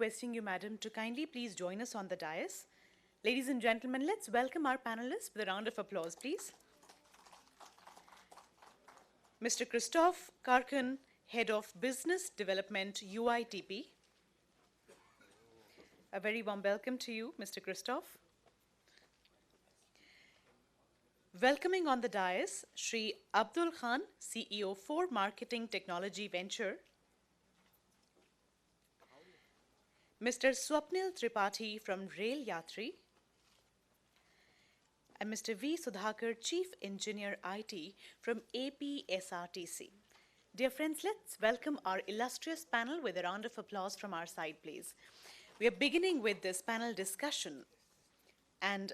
Requesting you, madam, to kindly please join us on the dais. Ladies and gentlemen, let's welcome our panelists with a round of applause, please. Mr. Christoph Karkin, Head of Business Development, UITP. A very warm welcome to you, Mr. Christoph. Welcoming on the dais, Shri Abdul Khan, CEO for Marketing Technology Venture. Mr. Swapnil Tripathi from Rail Yatri. And Mr. V. Sudhakar, Chief Engineer IT from ASRTU. Dear friends, let's welcome our illustrious panel with a round of applause from our side, please. We are beginning with this panel discussion, and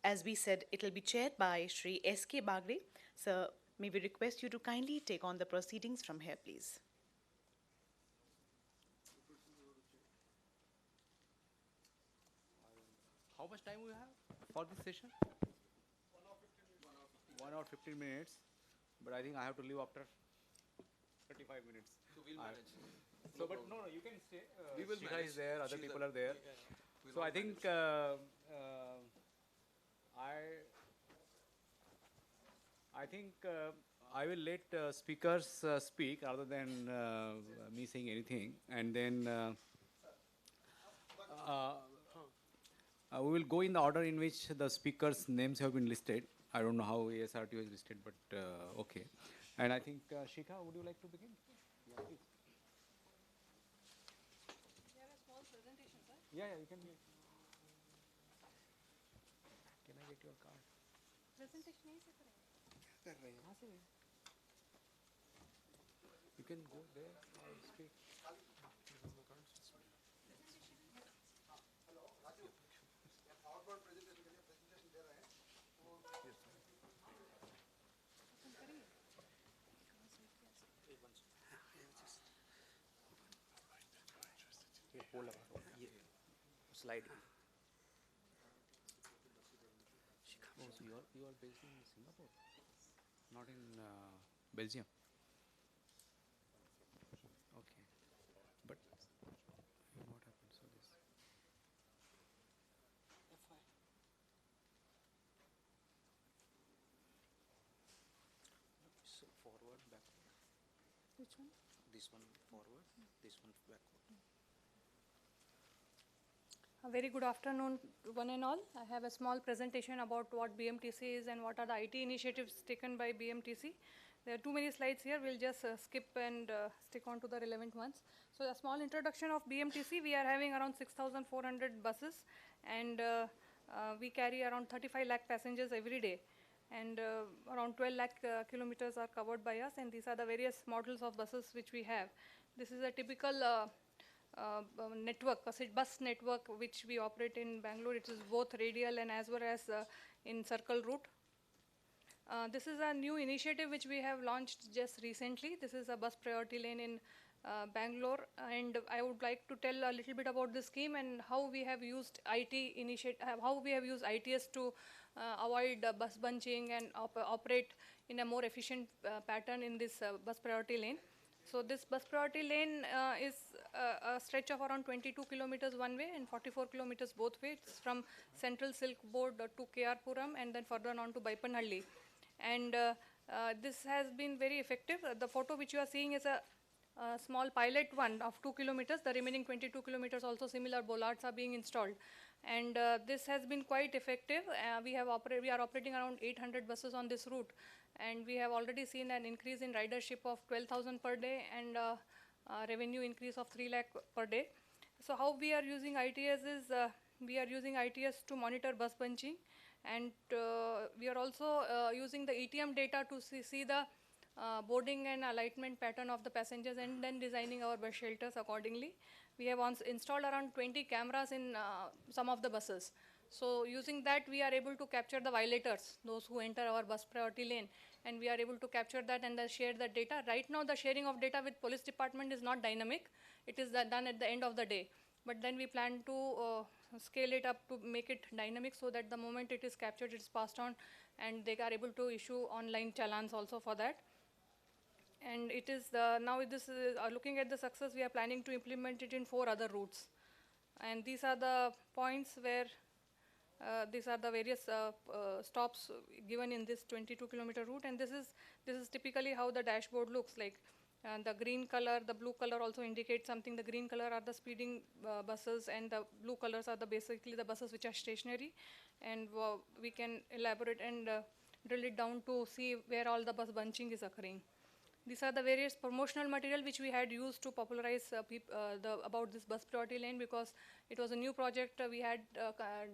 as we said, it will be chaired by Shri S.K. Bagre. Sir, may we request you to kindly take on the proceedings from here, please. How much time we have for this session? 1 hour 15 minutes. But I think I have to leave after 35 minutes. So we'll manage. So, but no, you can stay. We will Shikha manage. is there, other She's people there. are there. We'll So all I think I think I will let speakers speak rather than me saying anything, and then we will go in the order in which the speakers' names have been listed. I don't know how ASRTU is listed, but okay. And I think Shikha, would you like to begin? Yeah, please. We have a small presentation, sir. Yeah, you can. Can I get your card? Presentation नहीं से करेंगे. You can go there or speak. Slide. Oh, so you are based in Singapore, not in Belgium. Okay, but what happened? So this. So forward, backward. Which one? This one forward, this one backward. A very good afternoon, to one and all. I have a small presentation about what BMTC is and what are the IT initiatives taken by BMTC. There are too many slides here. We'll just skip and stick on to the relevant ones. So a small introduction of BMTC. We are having around 6,400 buses, and we carry around 35 lakh passengers every day. And around 12 lakh kilometers are covered by us, and these are the various models of buses which we have. This is a typical network, a bus network which we operate in Bangalore. It is both radial and as well as in circle route. This is a new initiative which we have launched just recently. This is a bus priority lane in Bangalore, and I would like to tell a little bit about this scheme and how we have used how we have used ITS to avoid bus bunching and operate in a more efficient pattern in this bus priority lane. So this bus priority lane is a stretch of around 22 kilometers one way and 44 kilometers both ways. It's from Central Silk Board to KR Puram and then further on to Baipanhalli. And this has been very effective. The photo which you are seeing is a small pilot one of 2 kilometers. The remaining 22 kilometers also similar bollards are being installed. And this has been quite effective. We are operating around 800 buses on this route. And we have already seen an increase in ridership of 12,000 per day and revenue increase of 3 lakh per day. So how we are using ITS is we are using ITS to monitor bus bunching, and we are also using the ETM data to see the boarding and alignment pattern of the passengers, and then designing our bus shelters accordingly. We have installed around 20 cameras in some of the buses. So using that, we are able to capture the violators, those who enter our bus priority lane, and we are able to capture that and then share that data. Right now, the sharing of data with police department is not dynamic. It is done at the end of the day. But then we plan to scale it up to make it dynamic so that the moment it is captured, it's passed on, and they are able to issue online challans also for that. And it is now this is, looking at the success, we are planning to implement it in 4 other routes. And these are the points where these are the various stops given in this 22-kilometer route, and this is typically how the dashboard looks like. The green color, the blue color also indicates something. The green color are the speeding buses, and the blue colors are the basically the buses which are stationary. And we can elaborate and drill it down to see where all the bus bunching is occurring. These are the various promotional material which we had used to popularize about this bus priority lane, because it was a new project. We had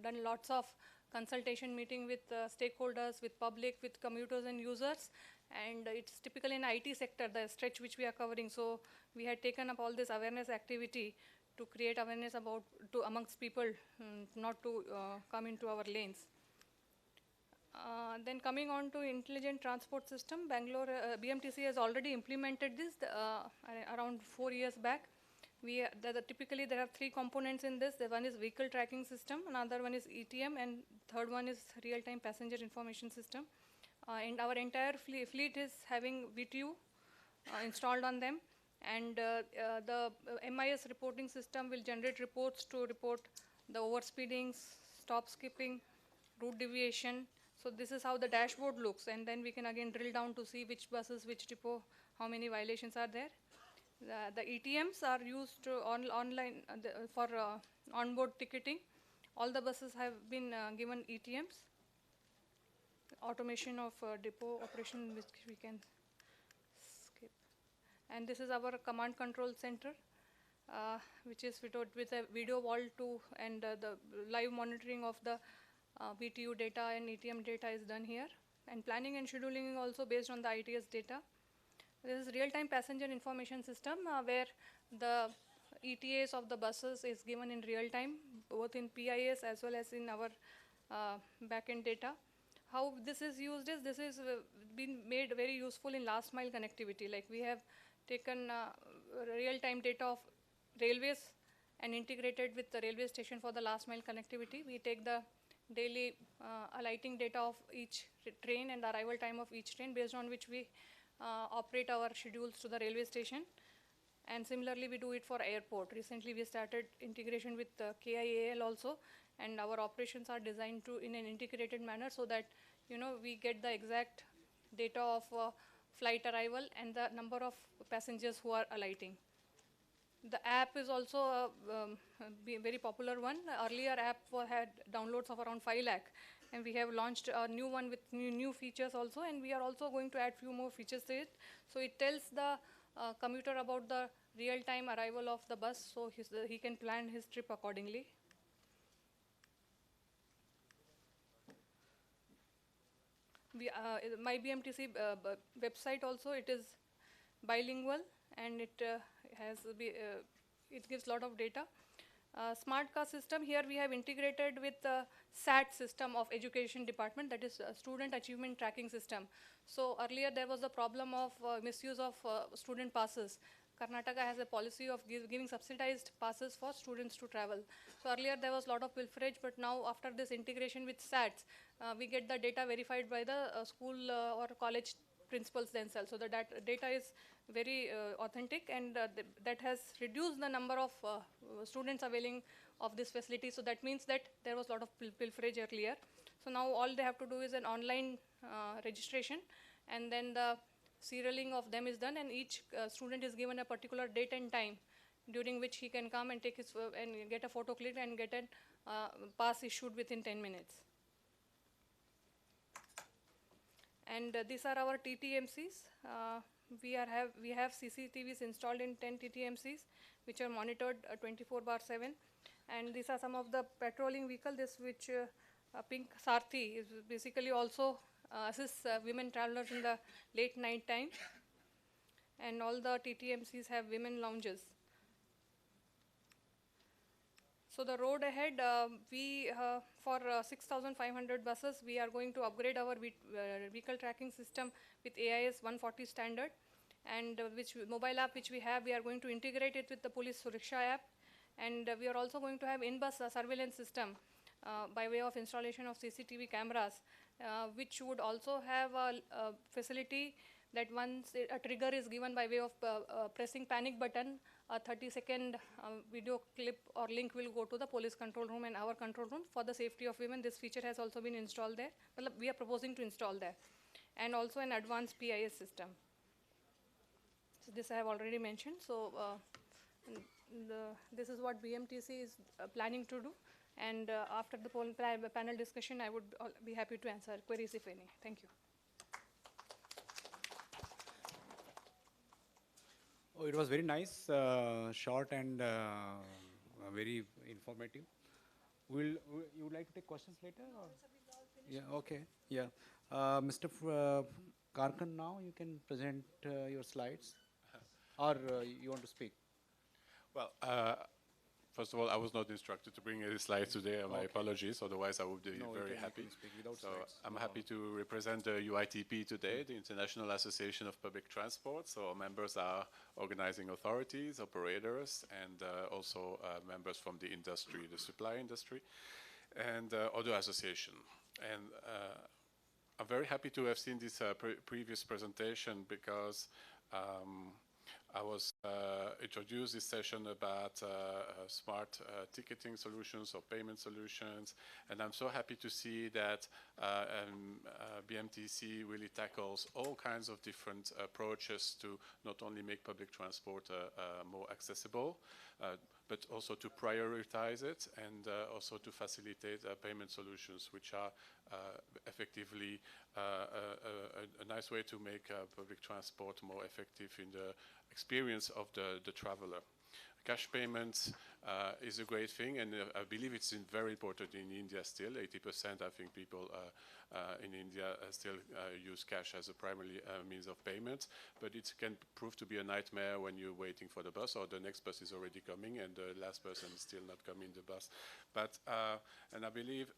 done lots of consultation meeting with stakeholders, with public, with commuters and users, and it's typically in IT sector, the stretch which we are covering. So we had taken up all this awareness activity to create awareness about amongst people, not to come into our lanes. Then coming on to intelligent transport system, Bangalore BMTC has already implemented this around 4 years back. Typically there are 3 components in this. The one is vehicle tracking system, another one is ETM, and third one is real-time passenger information system. And our entire fleet is having VTU installed on them, and the MIS reporting system will generate reports to report the overspeedings, stop skipping, route deviation. So this is how the dashboard looks, and then we can again drill down to see which buses, which depot, how many violations are there. The ETMs are used online for onboard ticketing. All the buses have been given ETMs, automation of depot operation, which we can skip. And this is our command control center, which is with a video wall too, and the live monitoring of the VTU data and ETM data is done here. And planning and scheduling also based on the ITS data. This is real-time passenger information system where the ETAs of the buses is given in real time, both in PIS as well as in our backend data. How this is used is, this is been made very useful in last mile connectivity. Like we have taken real-time data of railways and integrated with the railway station for the last mile connectivity. We take the daily alighting data of each train and the arrival time of each train, based on which we operate our schedules to the railway station. And similarly, we do it for airport. Recently, we started integration with KIAL also, and our operations are designed to in an integrated manner, so that we get the exact data of flight arrival and the number of passengers who are alighting. The app is also a very popular one. Earlier app had downloads of around 5 lakh, and we have launched a new one with new features also, and we are also going to add few more features to it. So it tells the commuter about the real-time arrival of the bus, so he can plan his trip accordingly. My BMTC website also, it is bilingual, and it it gives a lot of data. Smart car system, here we have integrated with the SAT system of education department, that is student achievement tracking system. So earlier there was a problem of misuse of student passes. Karnataka has a policy of giving subsidized passes for students to travel. So earlier there was a lot of pilferage, but now after this integration with SATs, we get the data verified by the school or college principals themselves. So the data is very authentic, and that has reduced the number of students availing of this facility. So that means that there was a lot of pilferage earlier. So now all they have to do is an online registration, and then the serialing of them is done, and each student is given a particular date and time during which he can come and take his and get a photo clicked and get a pass issued within 10 minutes. And these are our TTMCs. We have CCTVs installed in 10 TTMCs, which are monitored 24/7. And these are some of the patrolling vehicle. This which pink ASRTU is basically also assists women travelers in the late night time. And all the TTMCs have women lounges. So the road ahead, for 6,500 buses, we are going to upgrade our vehicle tracking system with AIS 140 standard, and which mobile app which we have, we are going to integrate it with the Police Suriksha app, and we are also going to have in-bus surveillance system by way of installation of CCTV cameras, which would also have a facility that once a trigger is given by way of pressing panic button, a 30-second video clip or link will go to the police control room and our control room for the safety of women. This feature has also been installed there. Well, we are proposing to install there. And also an advanced PIS system. So this I have already mentioned. So this is what BMTC is planning to do. And after the panel discussion, I would be happy to answer queries if any. Thank you. Oh, it was very nice, short and very informative. You would like to take questions later? Or? Yeah, okay, yeah. Mr. Karkan, now you can present your slides. Or you want to speak? Well, first of all, I was not instructed to bring any slides today. My apologies. Otherwise, I would be No, you very can happy. speak without So slides. I'm No happy to represent the UITP today, the International Association of Public Transport. So our members are organizing authorities, operators, and also members from the industry, the supply industry, and other association. And I'm very happy to have seen this previous presentation because I was introduced this session about smart ticketing solutions or payment solutions, and I'm so happy to see that BMTC really tackles all kinds of different approaches to not only make public transport more accessible, but also to prioritize it and also to facilitate payment solutions, which are effectively a nice way to make public transport more effective in the experience of the traveler. Cash payments is a great thing, and I believe it's very important in India still. 80% I think people in India still use cash as a primary means of payment, but it can prove to be a nightmare when you're waiting for the bus or the next bus is already coming and the last person is still not coming the bus. But and I believe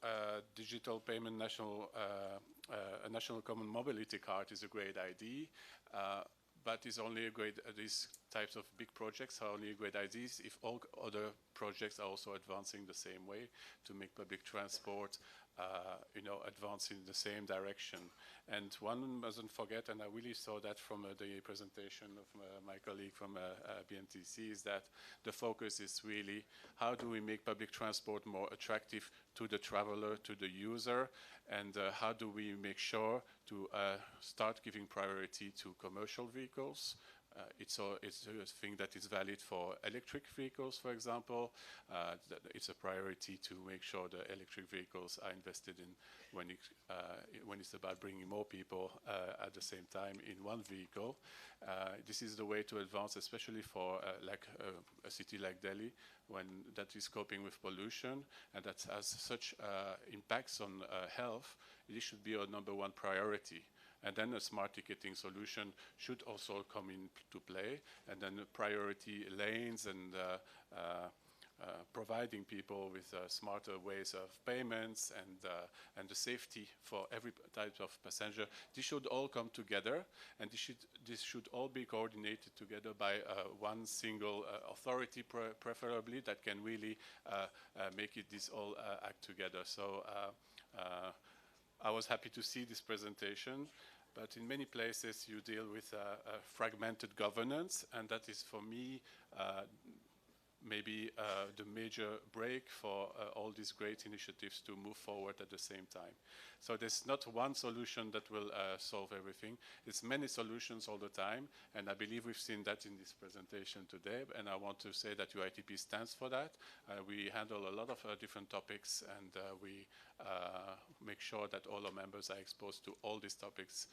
digital payment a national common mobility card is a great idea. But it's only a great, these types of big projects are only great ideas if all other projects are also advancing the same way to make public transport, advance in the same direction. And one mustn't forget, and I really saw that from the presentation of my colleague from BMTC, is that the focus is really how do we make public transport more attractive to the traveler, to the user, and how do we make sure to start giving priority to commercial vehicles. It's a thing that is valid for electric vehicles, for example. It's a priority to make sure the electric vehicles are invested in when it's about bringing more people at the same time in one vehicle. This is the way to advance, especially for a city like Delhi, when that is coping with pollution and that has such impacts on health. This should be our #1 priority. And then a smart ticketing solution should also come into play. And then priority lanes and providing people with smarter ways of payments and the safety for every type of passenger. This should all come together, and this should all be coordinated together by one single authority, preferably, that can really make this all act together. So I was happy to see this presentation. But in many places, you deal with fragmented governance, and that is, for me, maybe the major break for all these great initiatives to move forward at the same time. So there's not one solution that will solve everything. It's many solutions all the time, and I believe we've seen that in this presentation today, and I want to say that UITP stands for that. We handle a lot of different topics, and we make sure that all our members are exposed to all these topics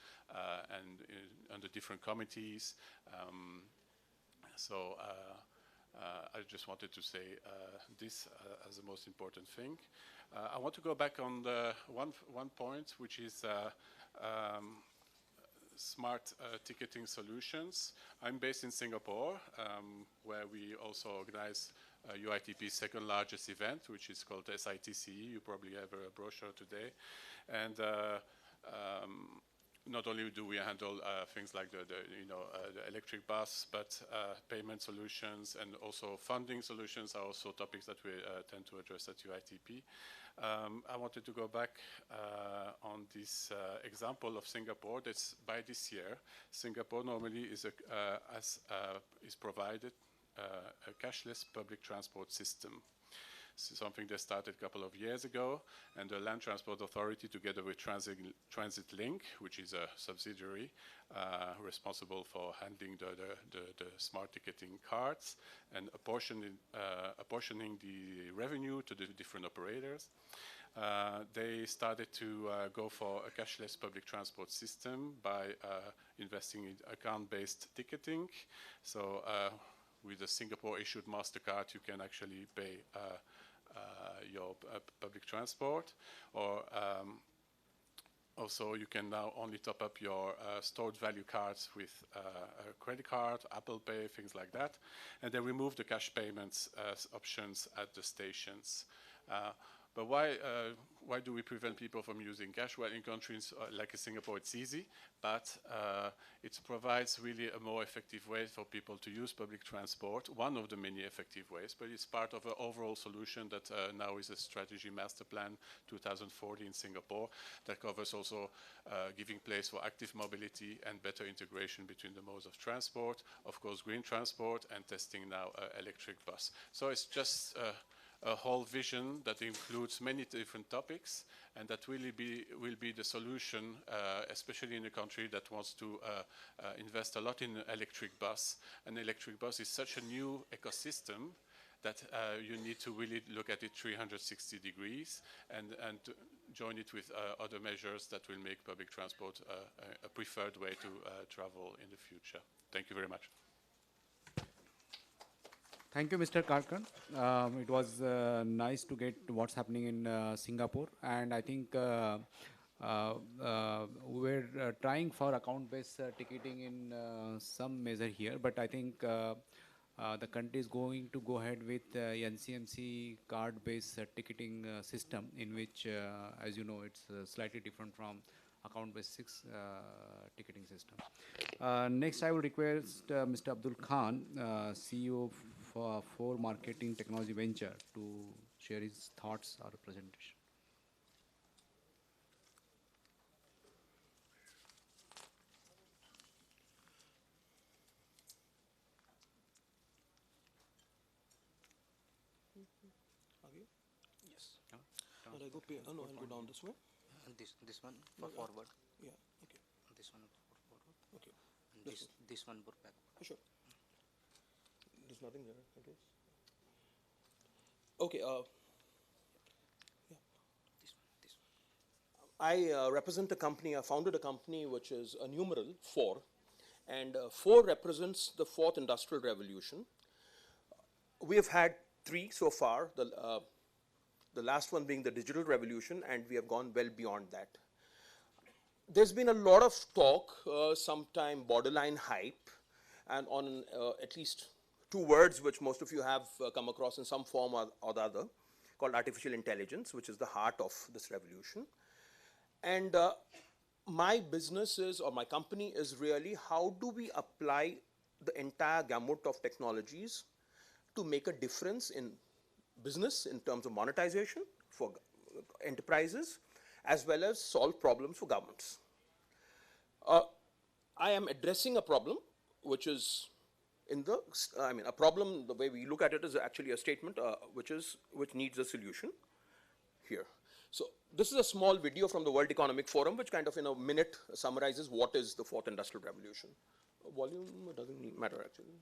and under different committees. I just wanted to say this as the most important thing. I want to go back on the one point, which is smart ticketing solutions. I'm based in Singapore, where we also organize UITP's second largest event, which is called SITCE. You probably have a brochure today. And not only do we handle things like the electric bus, but payment solutions and also funding solutions are also topics that we tend to address at UITP. I wanted to go back on this example of Singapore. That's by this year, Singapore normally is provided a cashless public transport system. Something they started a couple of years ago, and the Land Transport Authority, together with Transit Link, which is a subsidiary responsible for handling the smart ticketing cards and apportioning the revenue to the different operators, they started to go for a cashless public transport system by investing in account-based ticketing. So with a Singapore-issued MasterCard, you can actually pay your public transport, or also you can now only top up your stored value cards with a credit card, Apple Pay, things like that, and they remove the cash payments options at the stations. But why do we prevent people from using cash? Well, in countries like Singapore, it's easy, but it provides really a more effective way for people to use public transport, one of the many effective ways, but it's part of an overall solution that now is a strategy master plan 2040 in Singapore that covers also giving place for active mobility and better integration between the modes of transport, of course green transport, and testing now electric bus. So it's just a whole vision that includes many different topics, and that will be the solution, especially in a country that wants to invest a lot in electric bus. An electric bus is such a new ecosystem that you need to really look at it 360 degrees and join it with other measures that will make public transport a preferred way to travel in the future. Thank you very much. Thank you, Mr. Karkan. It was nice to get what's happening in Singapore, and I think we're trying for account-based ticketing in some measure here, but I think the country is going to go ahead with NCMC card-based ticketing system, in which, as you know, it's slightly different from account-based ticketing system. Next, I will request Mr. Abdul Khan, CEO for Marketing Technology Venture, to share his thoughts or presentation. Yes. Will I go no, I'll go down this way. This one for forward. Yeah. Okay. This one for forward. Okay. And This this one for backward. Sure. There's nothing there, I guess. Okay. Yeah. This one. This one. I represent a company. I founded a company which is a numeral 4, and 4 represents the 4th industrial revolution. We have had 3 so far. The last one being the digital revolution, and we have gone well beyond that. There's been a lot of talk, sometime borderline hype, and on at least 2 words which most of you have come across in some form or the other, called artificial intelligence, which is the heart of this revolution. And my business is, or my company is really, how do we apply the entire gamut of technologies to make a difference in business in terms of monetization for enterprises, as well as solve problems for governments. I am addressing a problem which is a problem, the way we look at it, is actually a statement which needs a solution here. So this is a small video from the World Economic Forum, which kind of in a minute summarizes what is the 4th industrial revolution. Volume doesn't matter actually.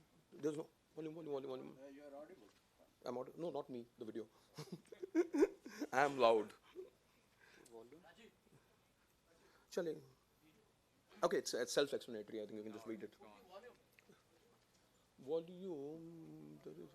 There's no volume. You are audible. I'm audible. No, not me, the video. I am loud. Chale. Okay, it's self-explanatory. I think you can just read it. Volume. There is.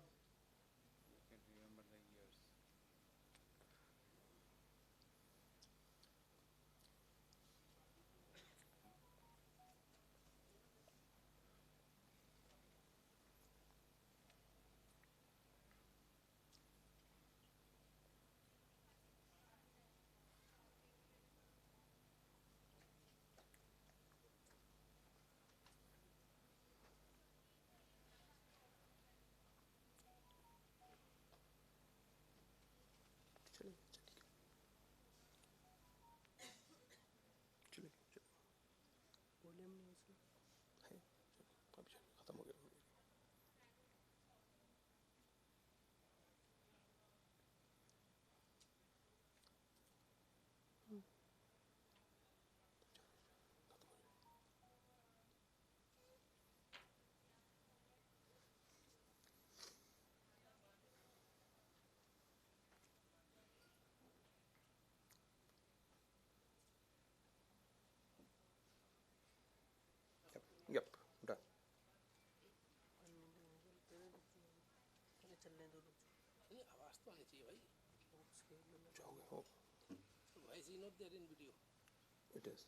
It is.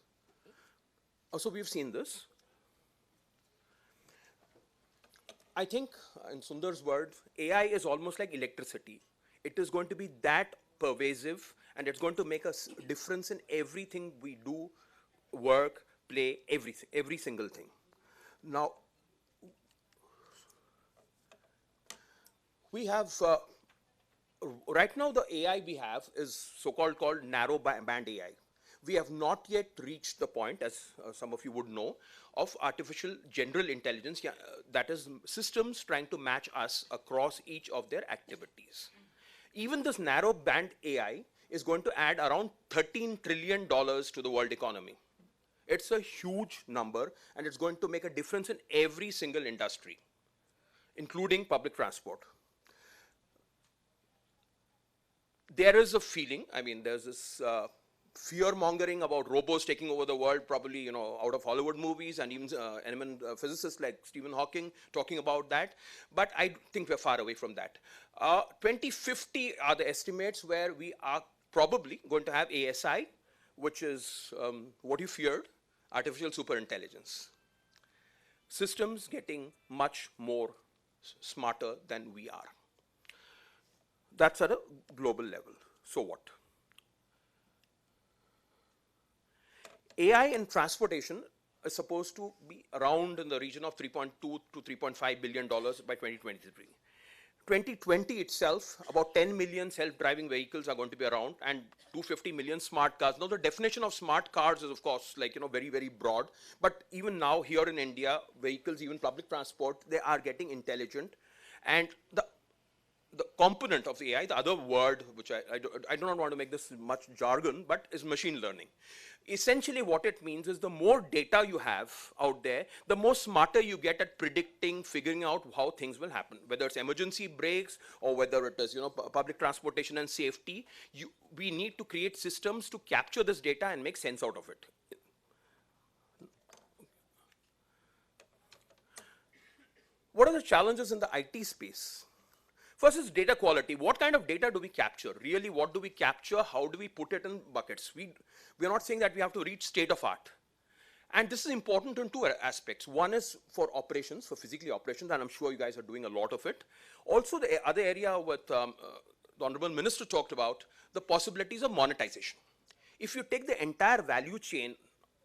So we've seen this. I think, in Sundar's word, AI is almost like electricity. It is going to be that pervasive, and it's going to make a difference in everything we do, work, play, everything, every single thing. Now, we have, right now the AI we have is so-called called narrow band AI. We have not yet reached the point, as some of you would know, of artificial general intelligence, that is systems trying to match us across each of their activities. Even this narrow band AI is going to add around $13 trillion to the world economy. It's a huge number, and it's going to make a difference in every single industry, including public transport. There is a feeling, I mean, there's this fear-mongering about robots taking over the world, probably, you know, out of Hollywood movies, and even eminent physicists like Stephen Hawking talking about that. But I think we're far away from that. 2050 are the estimates where we are probably going to have ASI, which is what you feared, artificial superintelligence. Systems getting much more smarter than we are. That's at a global level. So what? AI in transportation is supposed to be around in the region of $3.2 to $3.5 billion by 2023. 2020 itself, about 10 million self-driving vehicles are going to be around, and 250 million smart cars. Now, the definition of smart cars is, of course, like, you know, very, very broad. But even now, here in India, vehicles, even public transport, they are getting intelligent. And the component of the AI, the other word, which I do not want to make this much jargon, but is machine learning. Essentially what it means is the more data you have out there, the more smarter you get at predicting, figuring out how things will happen. Whether it's emergency brakes or whether it is, you know, public transportation and safety, we need to create systems to capture this data and make sense out of it. What are the challenges in the IT space? First is data quality. What kind of data do we capture? Really, what do we capture? How do we put it in buckets? We're not saying that we have to reach state of art. And this is important in two aspects. One is for operations, for physically operations, and I'm sure you guys are doing a lot of it. Also, the other area what the Honorable Minister talked about, the possibilities of monetization. If you take the entire value chain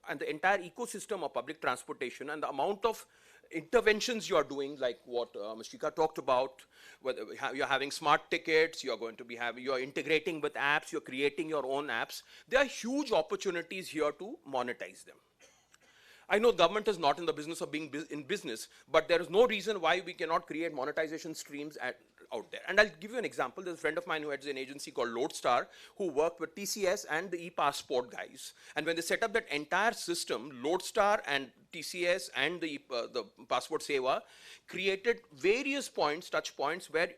and the entire ecosystem of public transportation and the amount of interventions you are doing, like what Ms. Shika talked about, whether you're having smart tickets, you're going to be you're integrating with apps, you're creating your own apps. There are huge opportunities here to monetize them. I know government is not in the business of being in business, but there is no reason why we cannot create monetization streams out there. And I'll give you an example. There's a friend of mine who heads an agency called Lodestar, who worked with TCS and the e-passport guys. And when they set up that entire system, Lodestar and TCS and the Passport Seva created various points, touch points, where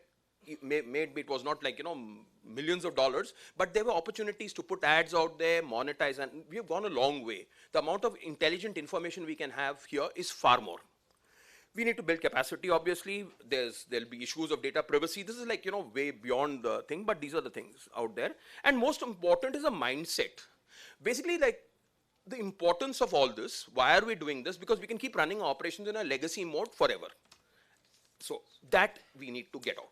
it was not like, you know, millions of dollars, but there were opportunities to put ads out there, monetize, and we have gone a long way. The amount of intelligent information we can have here is far more. We need to build capacity, obviously. There'll be issues of data privacy. This is like, you know, way beyond the thing, but these are the things out there. And most important is a mindset. Basically, like, the importance of all this, why are we doing this? Because we can keep running our operations in a legacy mode forever. So that we need to get out.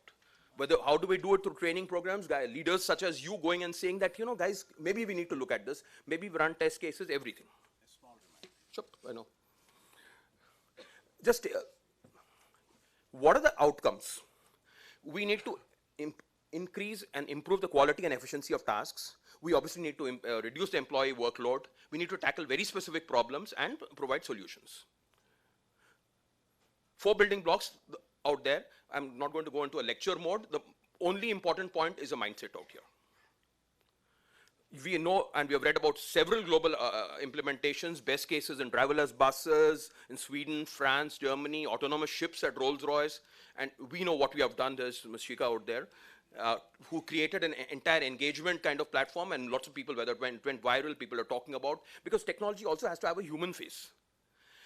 How do we do it through training programs? Leaders such as you going and saying that, you know, guys, maybe we need to look at this. Maybe we run test cases, everything. Sure, I know. Just what are the outcomes? We need to increase and improve the quality and efficiency of tasks. We obviously need to reduce the employee workload. We need to tackle very specific problems and provide solutions. 4 building blocks out there. I'm not going to go into a lecture mode. The only important point is a mindset out here. We know and we have read about several global implementations, best cases in driverless buses in Sweden, France, Germany, autonomous ships at Rolls-Royce, and we know what we have done. There's Ms. Shika out there, who created an entire engagement kind of platform, and lots of people, whether it went viral, people are talking about, because technology also has to have a human face.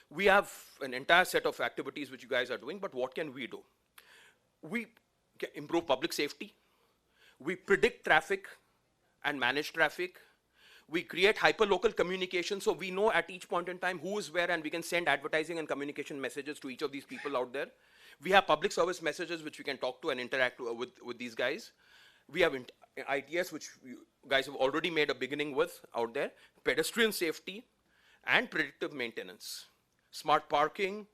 We have an entire set of activities which you guys are doing, but what can we do? We can improve public safety. We predict traffic and manage traffic. We create hyperlocal communication, so we know at each point in time who is where, and we can send advertising and communication messages to each of these people out there. We have public service messages which we can talk to and interact with these guys. We have ITS, which you guys have already made a beginning with out there, pedestrian safety and predictive maintenance, smart parking,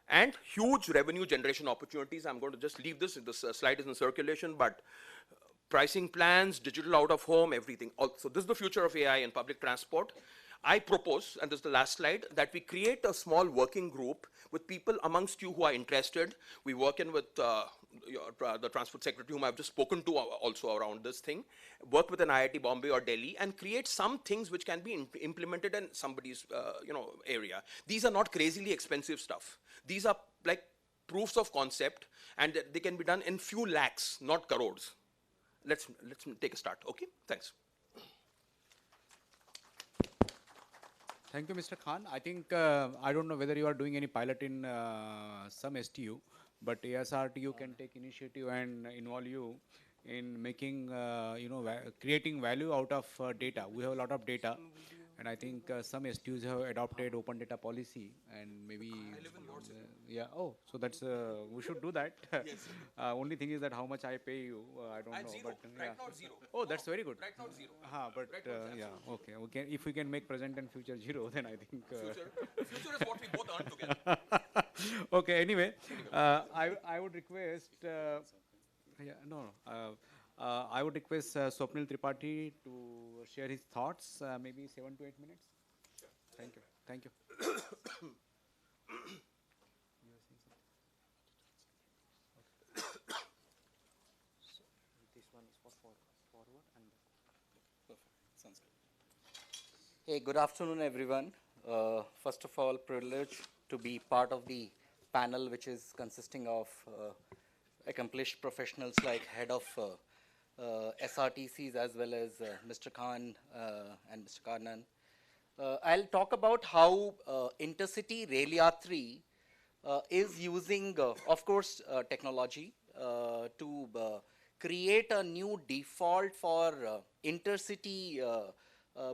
and huge revenue generation opportunities. I'm going to just leave this slide is in circulation, but pricing plans, digital out of home, everything. So this is the future of AI in public transport. I propose, and this is the last slide, that we create a small working group with people amongst you who are interested. We work in with the Transport Secretary, whom I've just spoken to also around this thing, work with an IIT Bombay or Delhi, and create some things which can be implemented in somebody's area. These are not crazily expensive stuff. These are like proofs of concept, and they can be done in few lakhs, not crores. Let's take a start. Okay, thanks. Thank you, Mr. Khan. I think, I don't know whether you are doing any pilot in some STU, but ASRTU can take initiative and involve you in making, creating value out of data. We have a lot of data, and I think some STUs have adopted open data policy, and maybe, yeah, oh, so that's, we should do that. Only thing is that how much I pay you, I don't know. Zero. But, Right yeah. now it's zero. Oh, that's very good. Right now it's zero. But yeah, okay. If we can make present and future zero, then I think. Future is what we both earn together. Okay. Anyway, I would request. I would request Swapnil Tripathi to share his thoughts. Maybe 7 to 8 minutes. Thank you. Thank you. This one is for forward and perfect. Sounds good. Hey, good afternoon, everyone. First of all, privileged to be part of the panel, which is consisting of accomplished professionals like head of SRTCs as well as Mr. Khan and Mr. Karnan. I'll talk about how Intercity Rail Yatri is using, of course, technology to create a new default for intercity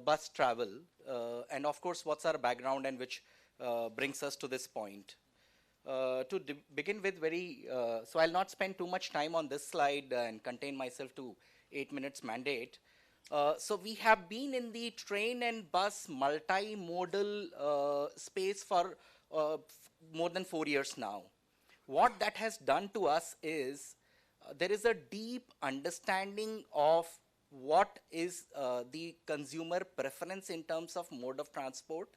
bus travel, and of course, what's our background and which brings us to this point. To begin with, so I'll not spend too much time on this slide and contain myself to 8 minutes mandate. So we have been in the train and bus multimodal space for more than 4 years now. What that has done to us is there is a deep understanding of what is the consumer preference in terms of mode of transport.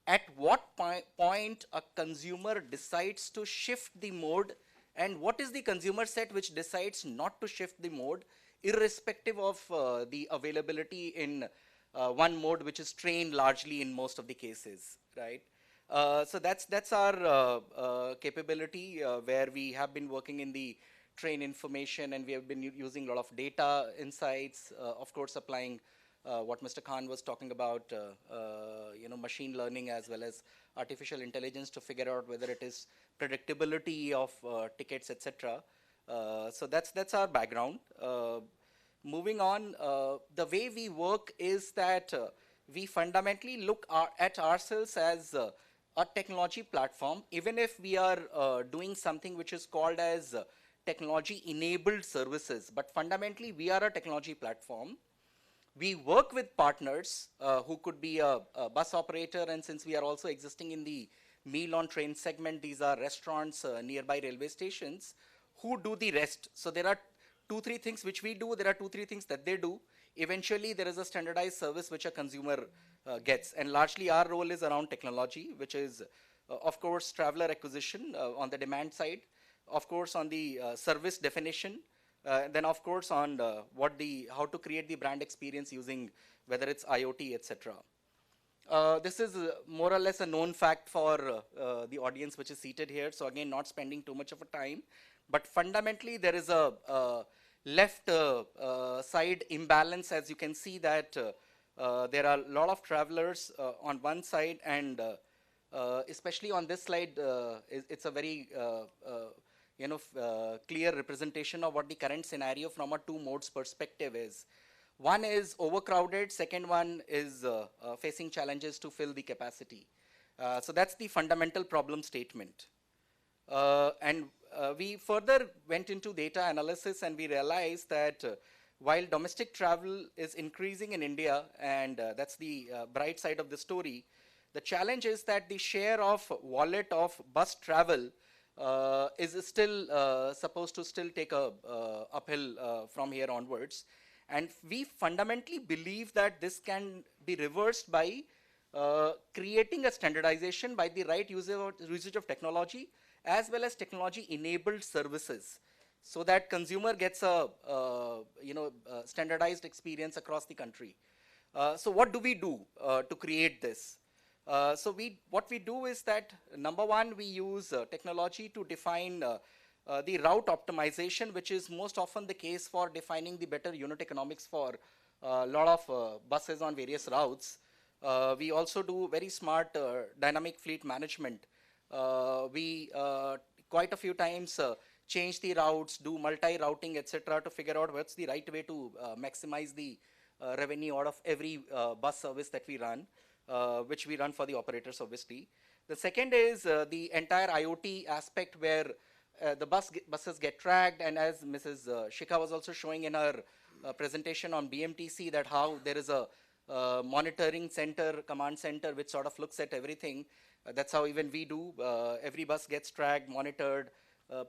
At what point a consumer decides to shift the mode, and what is the consumer set which decides not to shift the mode, irrespective of the availability in one mode, which is train largely in most of the cases, right? So that's our capability where we have been working in the train information, and we have been using a lot of data insights, of course applying what Mr. Khan was talking about, machine learning as well as artificial intelligence to figure out whether it is predictability of tickets, etc. So that's our background. Moving on, the way we work is that we fundamentally look at ourselves as a technology platform, even if we are doing something which is called as technology-enabled services. But fundamentally, we are a technology platform. We work with partners who could be a bus operator, and since we are also existing in the meal on train segment, these are restaurants, nearby railway stations, who do the rest. So there are 2-3 things which we do, there are 2-3 things that they do. Eventually, there is a standardized service which a consumer gets, and largely our role is around technology, which is, of course, traveler acquisition on the demand side, of course, on the service definition, then of course on how to create the brand experience using whether it's IoT, etc. This is more or less a known fact for the audience which is seated here. So again, not spending too much of a time, but fundamentally there is a left side imbalance. As you can see that there are a lot of travelers on one side, and especially on this slide, it's a very clear representation of what the current scenario from a two modes perspective is. One is overcrowded, second one is facing challenges to fill the capacity. So that's the fundamental problem statement. And we further went into data analysis and we realized that while domestic travel is increasing in India, and that's the bright side of the story, the challenge is that the share of wallet of bus travel is still supposed to still take a uphill from here onwards. And we fundamentally believe that this can be reversed by creating a standardization by the right usage of technology as well as technology enabled services, so that consumer gets a standardized experience across the country. So what do we do to create this? So what we do is that, number one, we use technology to define the route optimization, which is most often the case for defining the better unit economics for a lot of buses on various routes. We also do very smart dynamic fleet management. We quite a few times change the routes, do multi-routing, etc., to figure out what's the right way to maximize the revenue out of every bus service that we run, which we run for the operators, obviously. The second is the entire IoT aspect, where the buses get tracked, and as Mrs. Shikha was also showing in her presentation on BMTC, that how there is a monitoring center, command center, which sort of looks at everything. That's how even we do. Every bus gets tracked, monitored,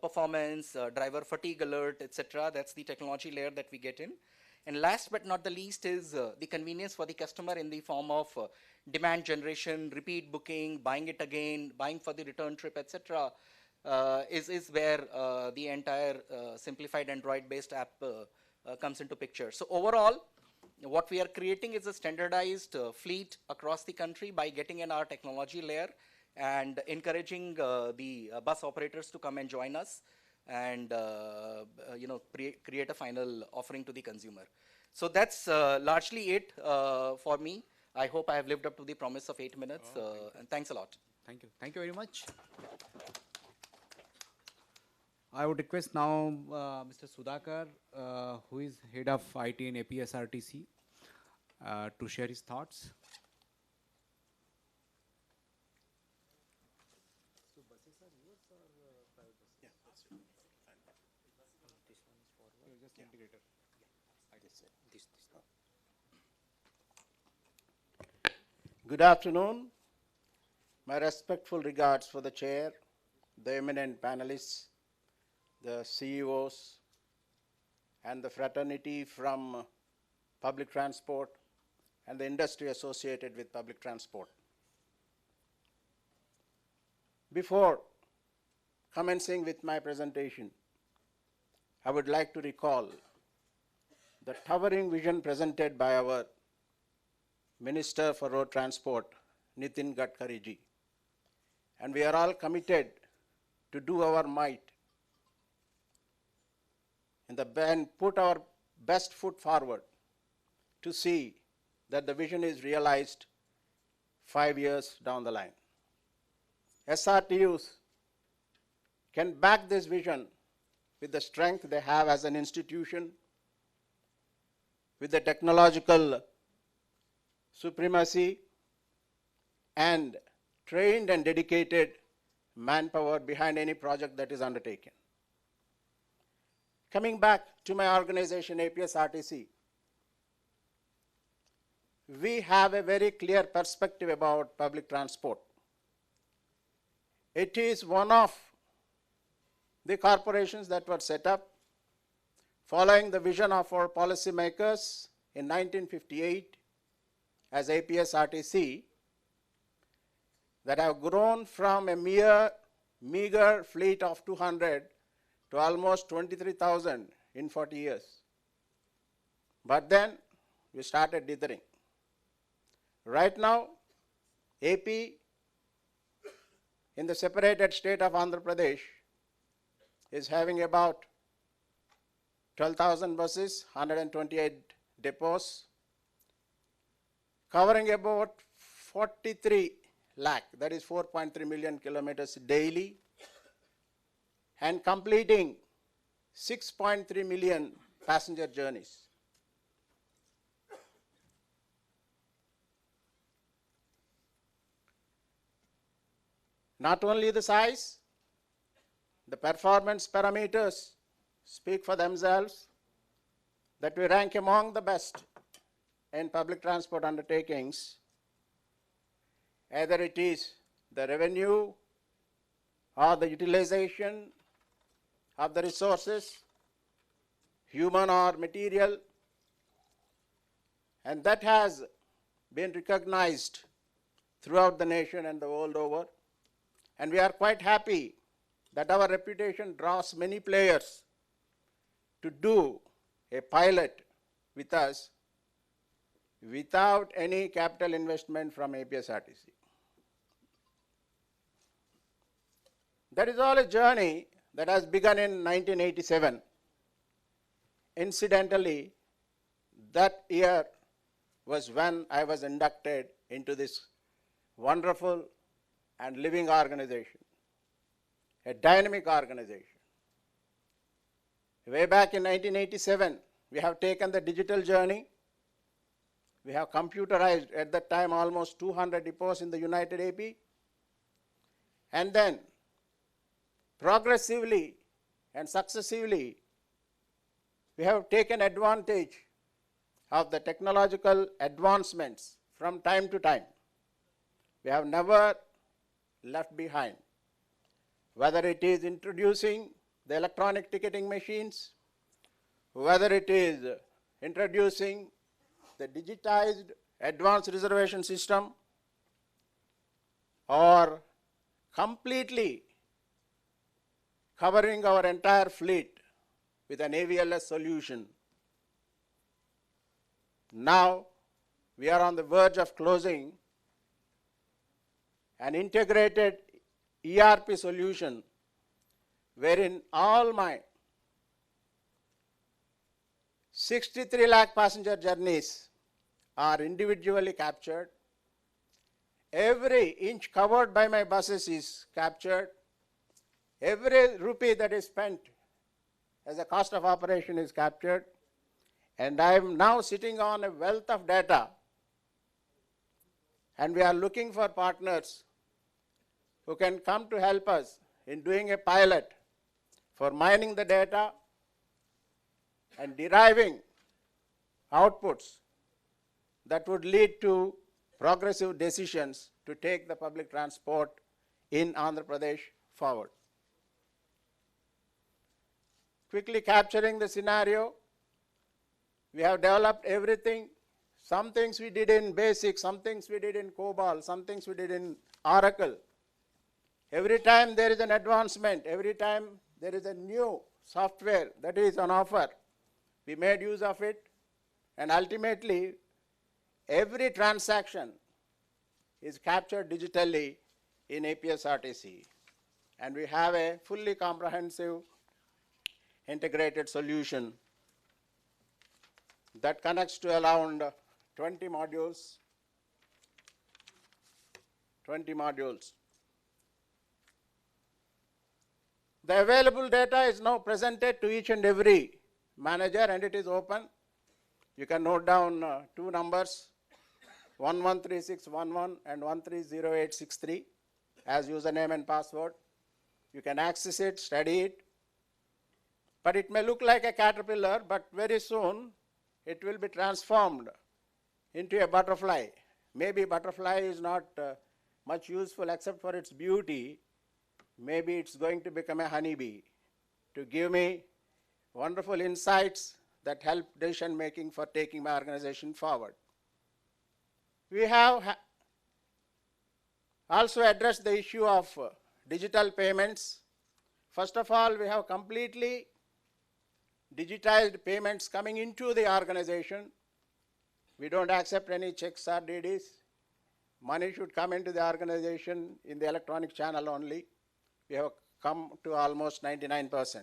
performance, driver fatigue alert, etc. That's the technology layer that we get in. And last but not the least is the convenience for the customer in the form of demand generation, repeat booking, buying it again, buying for the return trip, etc. Is where the entire simplified Android-based app comes into picture. So overall, what we are creating is a standardized fleet across the country by getting in our technology layer and encouraging the bus operators to come and join us and create a final offering to the consumer. So that's largely it for me. I hope I have lived up to the promise of 8 minutes, and thanks a lot. Thank you. Thank you very much. I would request now Mr. Sudhakar, who is head of IT in ASRTU, to share his thoughts. Good afternoon. My respectful regards for the chair, the eminent panelists, the CEOs, and the fraternity from public transport and the industry associated with public transport. Before commencing with my presentation, I would like to recall the towering vision presented by our Minister for Road Transport, Nitin Gadkari ji. And we are all committed to do our might and put our best foot forward to see that the vision is realized 5 years down the line. SRTUs can back this vision with the strength they have as an institution, with the technological supremacy, and trained and dedicated manpower behind any project that is undertaken. Coming back to my organization, ASRTU, we have a very clear perspective about public transport. It is one of the corporations that were set up following the vision of our policymakers in 1958 as ASRTU, that have grown from a meager fleet of 200 to almost 23,000 in 40 years. But then we started dithering. Right now, AP, in the separated state of Andhra Pradesh, is having about 12,000 buses, 128 depots, covering about 43 lakh, that is 4.3 million kilometers daily, and completing 6.3 million passenger journeys. Not only the size, the performance parameters speak for themselves, that we rank among the best in public transport undertakings, either it is the revenue or the utilization of the resources, human or material, and that has been recognized throughout the nation and the world over. And we are quite happy that our reputation draws many players to do a pilot with us without any capital investment from APSRTC. That is all a journey that has begun in 1987. Incidentally, that year was when I was inducted into this wonderful and living organization, a dynamic organization. Way back in 1987, we have taken the digital journey. We have computerized at that time almost 200 depots in the United AP. And then progressively and successively, we have taken advantage of the technological advancements from time to time. We have never left behind, whether it is introducing the electronic ticketing machines, whether it is introducing the digitized advanced reservation system, or completely covering our entire fleet with an AVLS solution. Now we are on the verge of closing an integrated ERP solution wherein all my 63 lakh passenger journeys are individually captured. Every inch covered by my buses is captured. Every rupee that is spent as a cost of operation is captured. And I am now sitting on a wealth of data, and we are looking for partners who can come to help us in doing a pilot for mining the data and deriving outputs that would lead to progressive decisions to take the public transport in Andhra Pradesh forward. Quickly capturing the scenario, we have developed everything. Some things we did in BASIC, some things we did in COBOL, some things we did in Oracle. Every time there is an advancement, every time there is a new software that is on offer, we made use of it, and ultimately every transaction is captured digitally in APSRTC. And we have a fully comprehensive integrated solution that connects to around 20 modules. The available data is now presented to each and every manager, and it is open. You can note down two numbers, 113611 and 130863 as username and password. You can access it, study it. But it may look like a caterpillar, but very soon it will be transformed into a butterfly. Maybe butterfly is not much useful except for its beauty. Maybe it's going to become a honeybee to give me wonderful insights that help decision making for taking my organization forward. We have also addressed the issue of digital payments. First of all, we have completely digitized payments coming into the organization. We don't accept any checks or DDs. Money should come into the organization in the electronic channel only. We have come to almost 99%.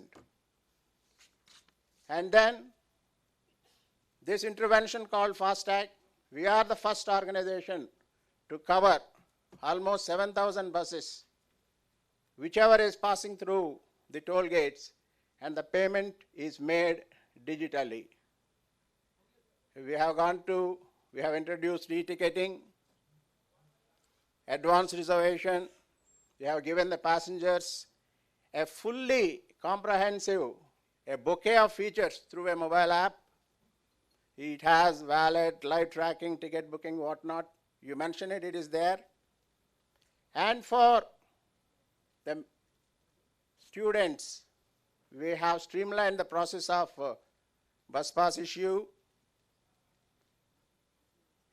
And then this intervention called FASTag, we are the first organization to cover almost 7,000 buses, whichever is passing through the toll gates, and the payment is made digitally. We have introduced e-ticketing, advance reservation. We have given the passengers a fully comprehensive, a bouquet of features through a mobile app. It has valet, live tracking, ticket booking, whatnot. You mention it, it is there. And for the students, we have streamlined the process of bus pass issue.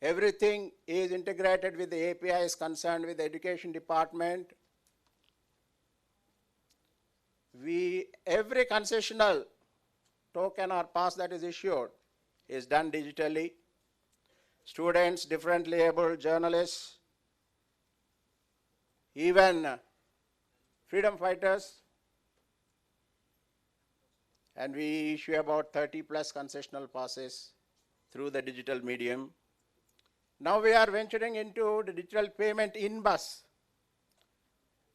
Everything is integrated with the APIs concerned with the education department. Every concessional token or pass that is issued is done digitally. Students, differently abled, journalists, even freedom fighters, and we issue about 30 plus concessional passes through the digital medium. Now we are venturing into the digital payment in bus.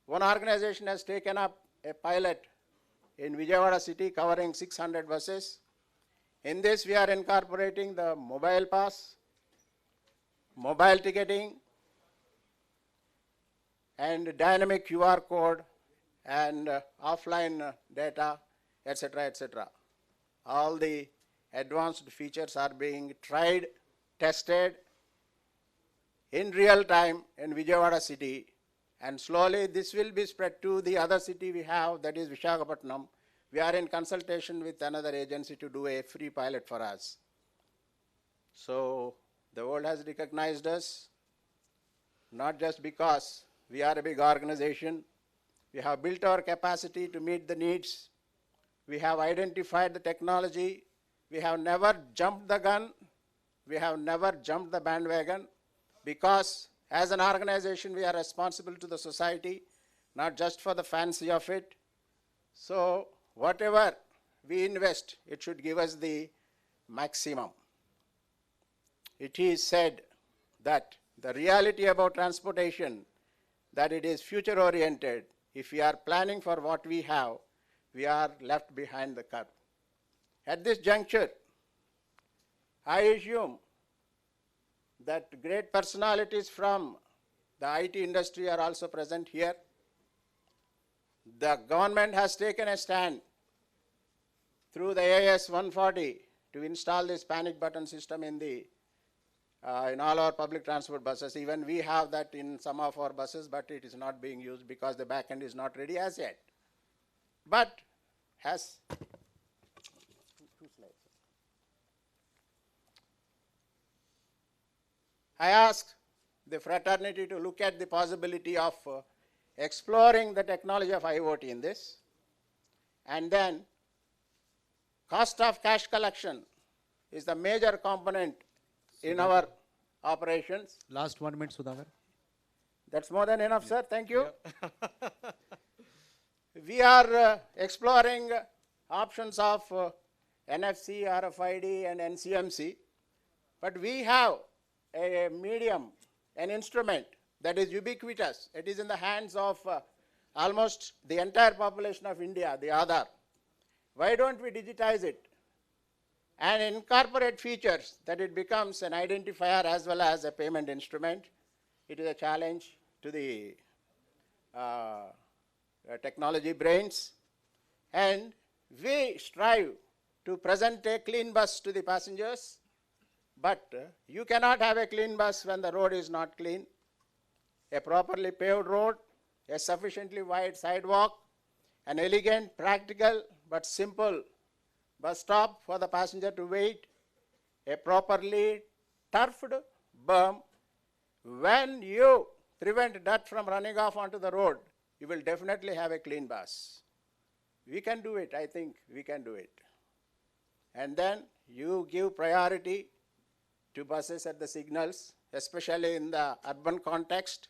One organization has taken up a pilot in Vijayawada city covering 600 buses. In this we are incorporating the mobile pass, mobile ticketing, and dynamic QR code and offline data, etc., etc. All the advanced features are being tried, tested in real time in Vijayawada city, and slowly this will be spread to the other city we have, that is Visakhapatnam. We are in consultation with another agency to do a free pilot for us. So the world has recognized us, not just because we are a big organization. We have built our capacity to meet the needs. We have identified the technology. We have never jumped the gun. We have never jumped the bandwagon, because as an organization we are responsible to the society, not just for the fancy of it. So whatever we invest, it should give us the maximum. It is said that the reality about transportation, that it is future oriented. If we are planning for what we have, we are left behind the curve. At this juncture, I assume that great personalities from the IT industry are also present here. The government has taken a stand through the AS 140 to install this panic button system in all our public transport buses. Even we have that in some of our buses, but it is not being used because the back end is not ready as yet. But has two slides. I ask the fraternity to look at the possibility of exploring the technology of IoT in this, and then cost of cash collection is the major component in our operations. Last 1 minute, Sudhakar. That's more than enough, sir. Thank you. We are exploring options of NFC, RFID, and NCMC, but we have a medium, an instrument that is ubiquitous. It is in the hands of almost the entire population of India, the Aadhaar. Why don't we digitize it and incorporate features that it becomes an identifier as well as a payment instrument? It is a challenge to the technology brains, and we strive to present a clean bus to the passengers, but you cannot have a clean bus when the road is not clean. A properly paved road, a sufficiently wide sidewalk, an elegant, practical but simple bus stop for the passenger to wait, a properly turfed berm. When you prevent dirt from running off onto the road, you will definitely have a clean bus. We can do it. I think we can do it. And then you give priority to buses at the signals, especially in the urban context.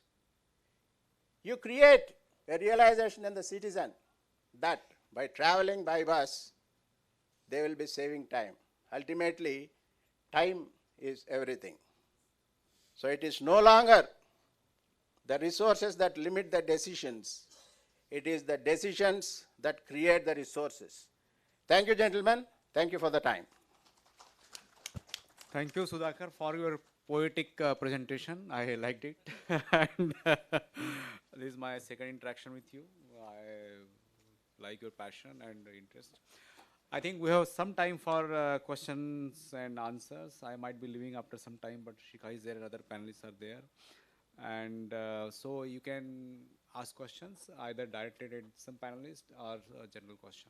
You create a realization in the citizen that by traveling by bus, they will be saving time. Ultimately, time is everything. So it is no longer the resources that limit the decisions. It is the decisions that create the resources. Thank you, gentlemen. Thank you for the time. Thank you, Sudhakar, for your poetic presentation. I liked it. And this is my second interaction with you. I like your passion and interest. I think we have some time for questions and answers. I might be leaving after some time, but Shikha is there and other panelists are there. And so you can ask questions either directed at some panelist or a general question.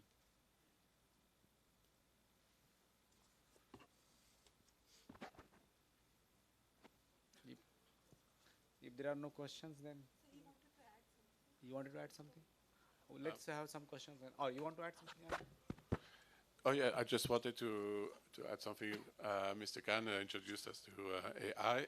If there are no questions, then you wanted to add something? Oh, let's have some questions. Then. Oh, you want to add something? Anand? Oh yeah, I just wanted to add something. Mr. Khan introduced us to AI,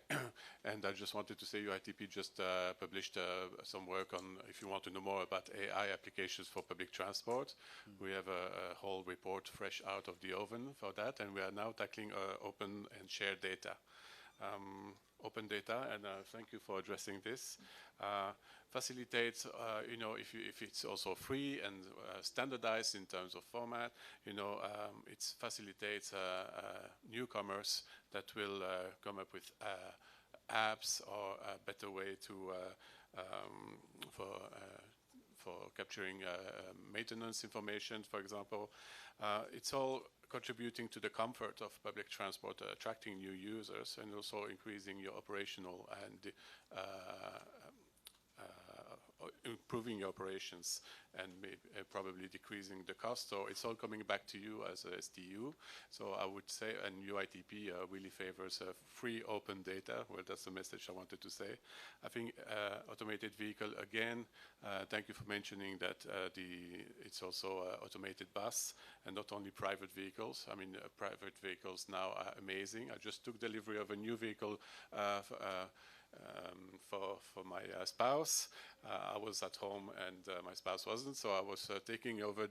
and I just wanted to say UITP just published some work on, if you want to know more about AI applications for public transport. We have a whole report fresh out of the oven for that, and we are now tackling open and shared data. Open data, and thank you for addressing this. Facilitates, you know, if it's also free and standardized in terms of format, you know, it facilitates newcomers that will come up with apps or a better way to for capturing maintenance information, for example. It's all contributing to the comfort of public transport, attracting new users, and also increasing your operational and improving your operations and probably decreasing the cost. So it's all coming back to you as a STU. So I would say, and UITP really favors free open data. Well, that's the message I wanted to say. I think automated vehicle, again, thank you for mentioning that it's also automated bus and not only private vehicles. I mean, private vehicles now are amazing. I just took delivery of a new vehicle for my spouse. I was at home and my spouse wasn't, so I was taking over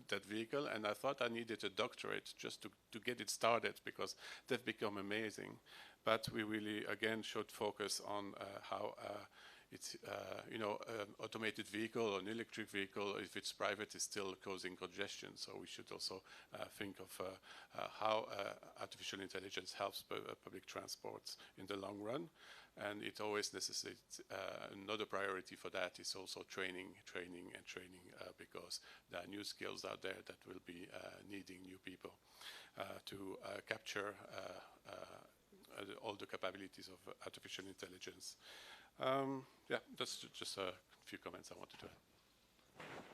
that vehicle, and I thought I needed a doctorate just to get it started, because they've become amazing. But we really, again, should focus on how it's, you know, automated vehicle or an electric vehicle, if it's private, is still causing congestion. So we should also think of how artificial intelligence helps public transports in the long run. And it always necessitates another priority for that is also training, because there are new skills out there that will be needing new people to capture all the capabilities of artificial intelligence. Yeah, that's just a few comments I wanted to add.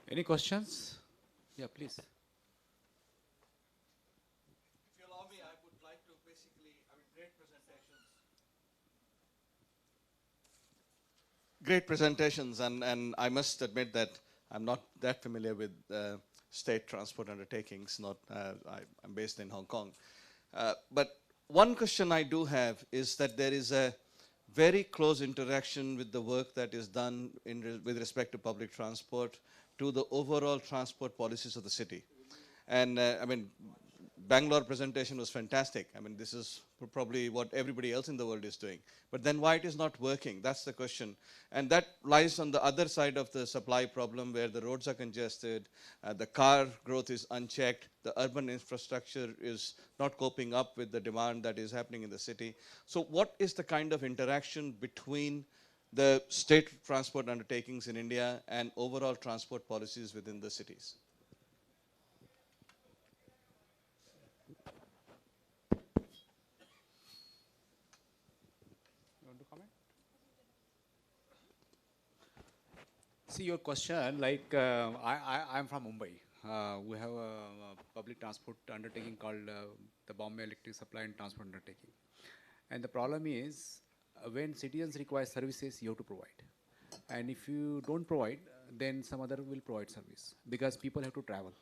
Any questions? Yeah, please. If you allow me, I would like to basically, I mean, great presentations, and I must admit that I'm not that familiar with state transport undertakings. I'm based in Hong Kong. But one question I do have is that there is a very close interaction with the work that is done with respect to public transport to the overall transport policies of the city. And I mean, Bangalore presentation was fantastic. I mean, this is probably what everybody else in the world is doing. But then why it is not working? That's the question. And that lies on the other side of the supply problem, where the roads are congested, the car growth is unchecked, the urban infrastructure is not coping up with the demand that is happening in the city. So what is the kind of interaction between the state transport undertakings in India and overall transport policies within the cities? See your question, like I'm from Mumbai. We have a public transport undertaking called the Bombay Electric Supply and Transport Undertaking. And the problem is when citizens require services, you have to provide. And if you don't provide, then some other will provide service, because people have to travel.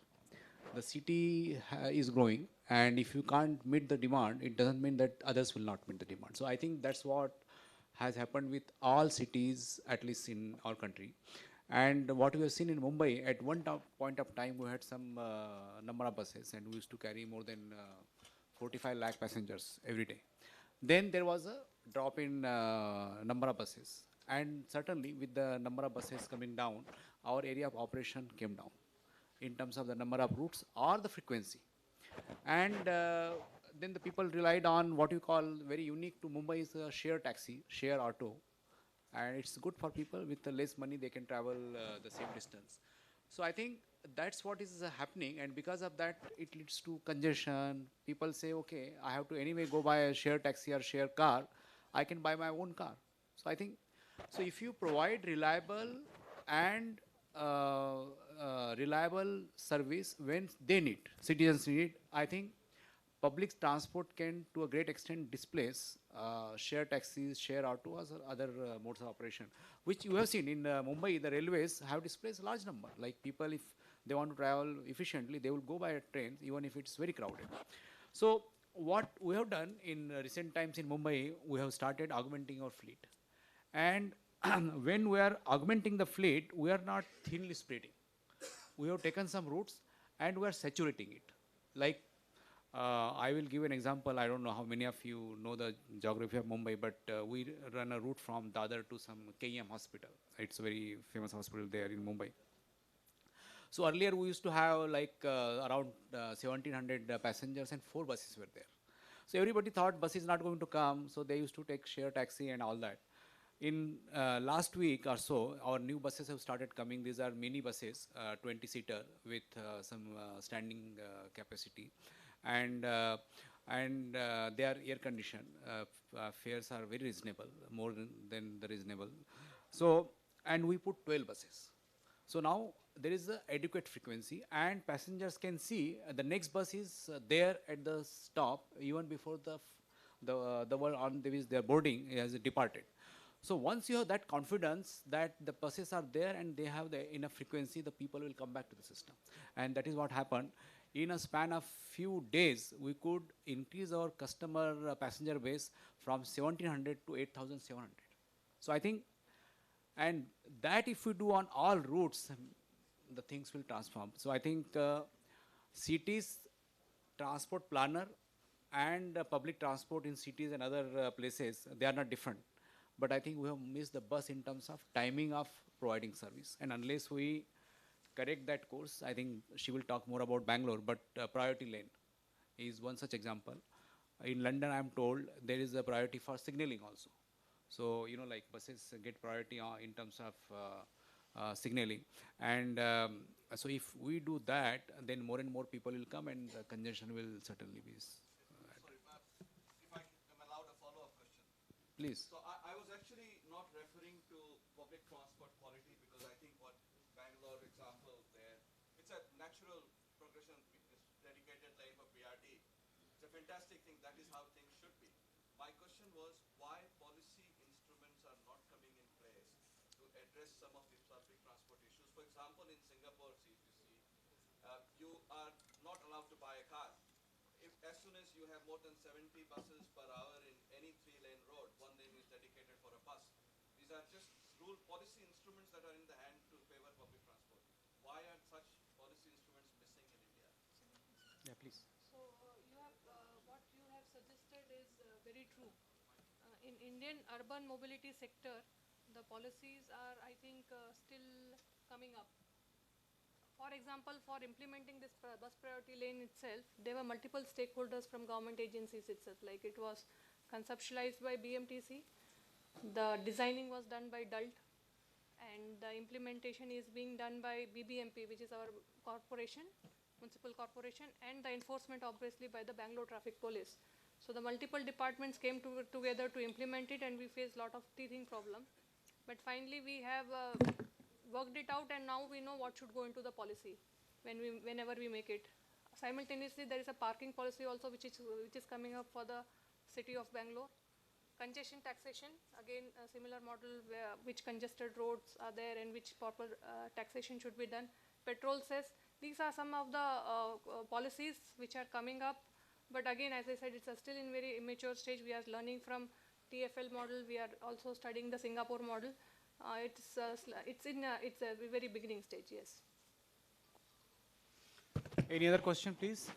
The city is growing, and if you can't meet the demand, it doesn't mean that others will not meet the demand. So I think that's what has happened with all cities, at least in our country. And what we have seen in Mumbai, at one point of time, we had some number of buses, and we used to carry more than 45 lakh passengers every day. Then there was a drop in number of buses, And certainly with the number of buses coming down, our area of operation came down in terms of the number of routes or the frequency. And then the people relied on what you call very unique to Mumbai is a share taxi, share auto. And it's good for people with less money, they can travel the same distance. So I think that's what is happening, and because of that, it leads to congestion. People say, okay, I have to anyway go buy a share taxi or share car, I can buy my own car. So I think, so if you provide and reliable service when they need, citizens need, I think public transport can to a great extent displace share taxis, share autos or other modes of operation, which you have seen in Mumbai, the railways have displaced a large number. Like people, if they want to travel efficiently, they will go by trains even if it's very crowded. So what we have done in recent times in Mumbai, we have started augmenting our fleet. And when we are augmenting the fleet, we are not thinly spreading. We have taken some routes and we are saturating it. Like I will give an example. I don't know how many of you know the geography of Mumbai, but we run a route from Dadar to some KEM hospital. It's a very famous hospital there in Mumbai. So earlier we used to have like around 1700 passengers and 4 buses were there. So everybody thought bus is not going to come, so they used to take share taxi and all that. In last week or so, our new buses have started coming. These are mini buses, 20-seater with some standing capacity, and they are air conditioned. Fares are very reasonable, more than the reasonable. So, and we put 12 buses. So now there is a adequate frequency, and passengers can see the next bus is there at the stop even before the one on which they are boarding has departed. So once you have that confidence that the buses are there and they have the enough frequency, the people will come back to the system. And that is what happened. In a span of few days, we could increase our customer passenger base from 1700 to 8700. So I think, and that if we do on all routes, the things will transform. So I think cities, transport planner and public transport in cities and other places, they are not different. But I think we have missed the bus in terms of timing of providing service. And unless we correct that course, I think she will talk more about Bangalore, but priority lane is one such example. In London, I am told there is a priority for signaling also. So, you know, like buses get priority in terms of signaling. And so if we do that, then more and more people will come and the congestion will certainly be. Sorry, if I am allowed a follow-up question. Please. So I was actually not referring to public transport quality because I think what Bangalore example there, it's a natural progression, dedicated lane for BRT. It's a fantastic thing. That is how things should be. My question was why policy instruments are not coming in place to address some of the public transport issues. For example, in Singapore, you are not allowed to buy a car. If as soon as you have more than 70 buses per hour in any 3-lane road, one lane is dedicated for a bus. These are just rule policy instruments that are in the hand to favor public transport. Why are such policy instruments missing in India? Yeah, please. So what you have suggested is very true. In Indian urban mobility sector, the policies are, I think, still coming up. For example, for implementing this bus priority lane itself, there were multiple stakeholders from government agencies itself. Like it was conceptualized by BMTC, the designing was done by DULT, and the implementation is being done by BBMP, which is our corporation, municipal corporation, and the enforcement obviously by the Bangalore Traffic Police. So the multiple departments came together to implement it, and we faced a lot of teething problem. But finally we have worked it out, and now we know what should go into the policy whenever we make it. Simultaneously, there is a parking policy also which is coming up for the city of Bangalore. Congestion taxation, again a similar model which congested roads are there and which proper taxation should be done. Petrol cess, these are some of the policies which are coming up. But again, as I said, it's still in very immature stage. We are learning from TFL model. We are also studying the Singapore model. It's a very beginning stage, yes. Any other question, please?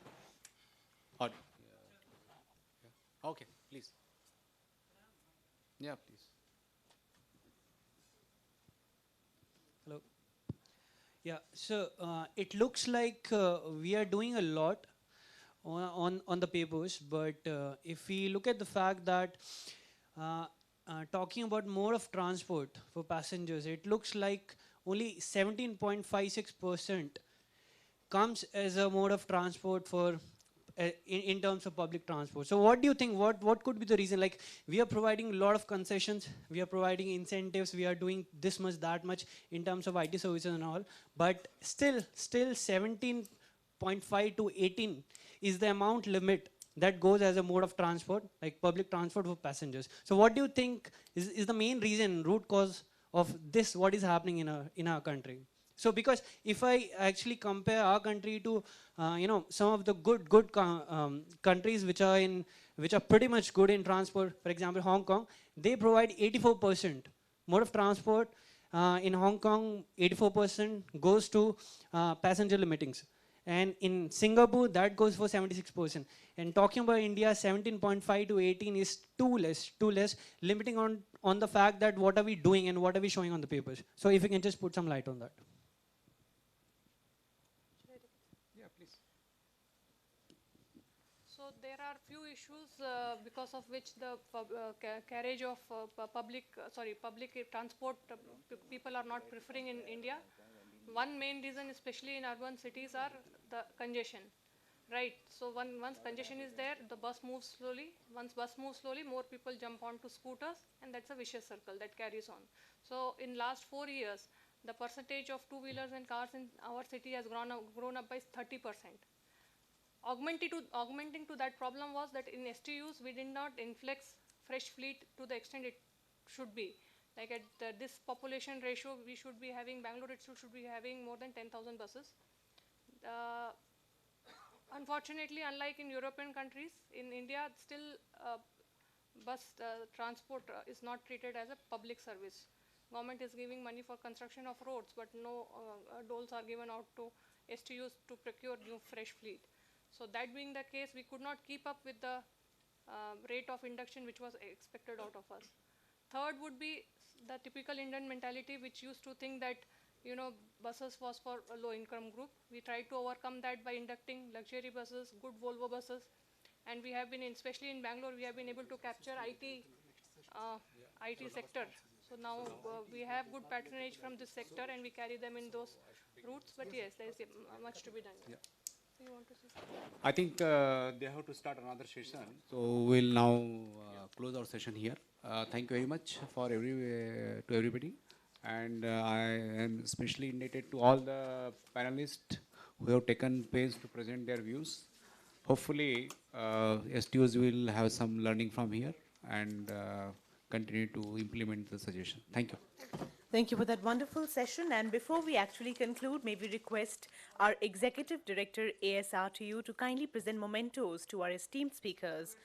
Or, okay, please. Yeah, please. Yeah, so it looks like we are doing a lot on the papers, but if we look at the fact that uh, talking about mode of transport for passengers, it looks like only 17.56% comes as a mode of transport for in terms of public transport. So what do you think, what could be the reason? Like, we are providing a lot of concessions, we are providing incentives, we are doing this much, that much in terms of IT services and all, but still 17.5 to 18 is the amount limit that goes as a mode of transport, like public transport for passengers. So what do you think is the main reason, root cause of this, what is happening in our country? So because if I actually compare our country to some of the good countries which are pretty much good in transport, for example Hong Kong, they provide 84% mode of transport. In Hong Kong, 84% goes to passenger limitings. And in Singapore, that goes for 76%. And talking about India, 17.5 to 18 is too less, limiting on the fact that what are we doing and what are we showing on the papers. So if you can just put some light on that. So there are few issues because of which the carriage of public transport people are not preferring in India. One main reason, especially in urban cities, are the congestion, right? So once congestion is there, the bus moves slowly. Once bus moves slowly, more people jump onto scooters, and that's a vicious circle that carries on. So in last 4 years, the percentage of two-wheelers and cars in our city has grown up by 30%. Augmenting to that problem was that in STUs we did not influx fresh fleet to the extent it should be. Like at this population ratio, we should be having, Bangalore itself should be having more than 10,000 buses. Unfortunately, unlike in European countries, in India still bus transport is not treated as a public service. Government is giving money for construction of roads, but no doles are given out to STUs to procure new fresh fleet. So that being the case, we could not keep up with the rate of induction which was expected out of us. Third would be the typical Indian mentality, which used to think that buses was for a low income group. We tried to overcome that by inducting luxury buses, good Volvo buses, and we have been, especially in Bangalore, we have been able to capture IT sector. So now we have good patronage from this sector, and we carry them in those routes. But yes, there is much to be done. Yeah. So you want to say something? I think they have to start another session. So we'll now close our session here. Thank you very much for to everybody. And I am especially indebted to all the panelists who have taken pains to present their views. Hopefully, STUs will have some learning from here and continue to implement the suggestion. Thank you. Thank you for that wonderful session. And before we actually conclude, may we request our Executive Director, ASRTU, to kindly present mementos to our esteemed speakers.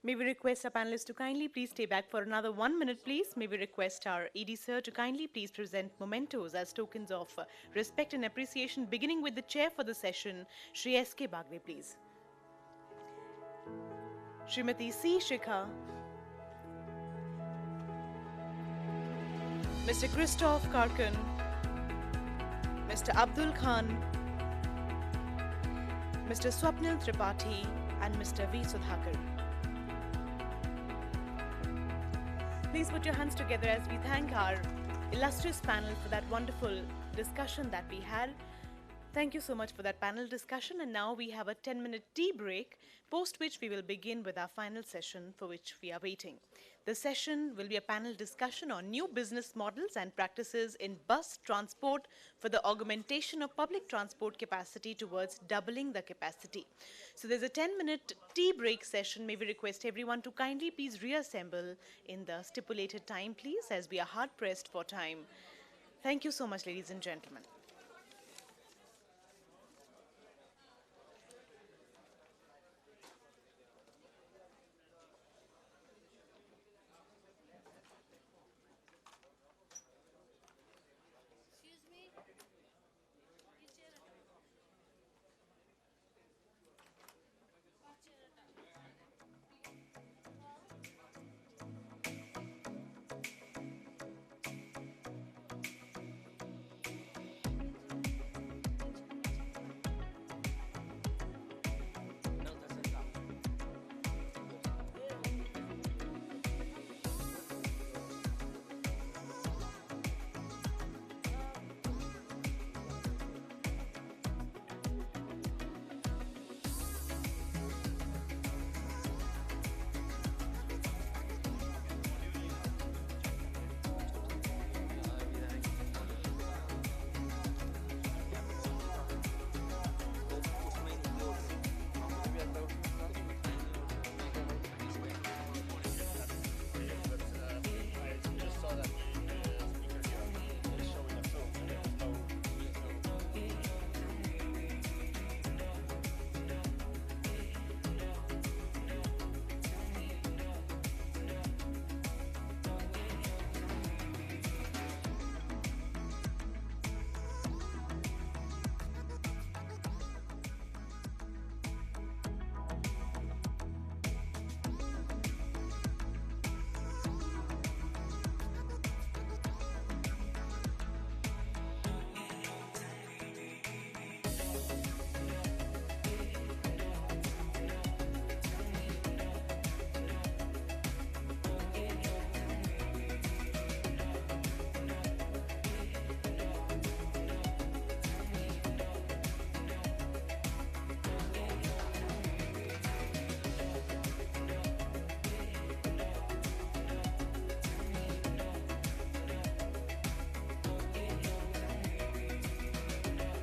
May we request our panelists to kindly please stay back for another 1 minute, please. May we request our ED sir to kindly please present mementos as tokens of respect and appreciation, beginning with the chair for the session, Shri S.K. Bagwe, please. Srimati C. Shikha, Mr. Christoph Karkan, Mr. Abdul Khan, Mr. Swapnil Tripathi, and Mr. V. Sudhakar. Please put your hands together as we thank our illustrious panel for that wonderful discussion that we had. Thank you so much for that panel discussion. And now we have a 10-minute tea break, post which we will begin with our final session for which we are waiting. The session will be a panel discussion on new business models and practices in bus transport for the augmentation of public transport capacity towards doubling the capacity. So there's a 10-minute tea break session. May we request everyone to kindly please reassemble in the stipulated time, please, as we are hard-pressed for time. Thank you so much, ladies and gentlemen.